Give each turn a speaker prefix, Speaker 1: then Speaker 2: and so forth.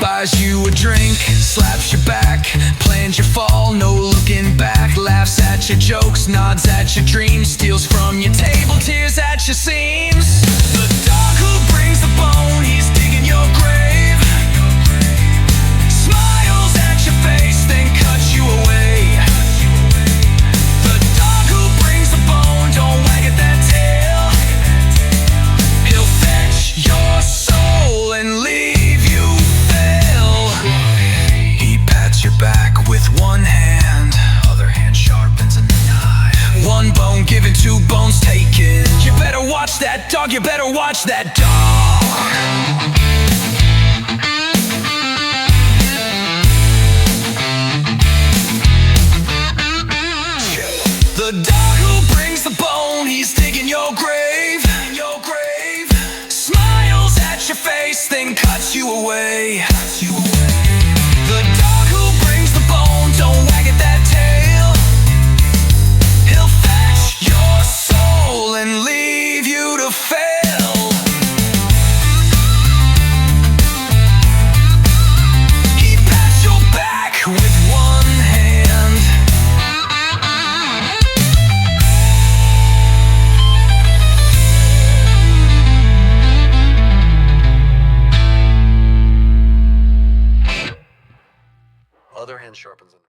Speaker 1: buys you a drink, slaps your back, plans your fall, no looking back, laughs at your jokes, nods at your dreams, steals from your table, tears at your seams. The dog who brings the bone, he's digging your grave, smiles at your face, then cuts you away. The dog who brings the bone, don't wag at that tail, he'll fetch your soul and leave you fail. He pats your back with one hand, other hand sharpens a knife. One bone given, two bones taken. You better watch that dog, you better watch that dog.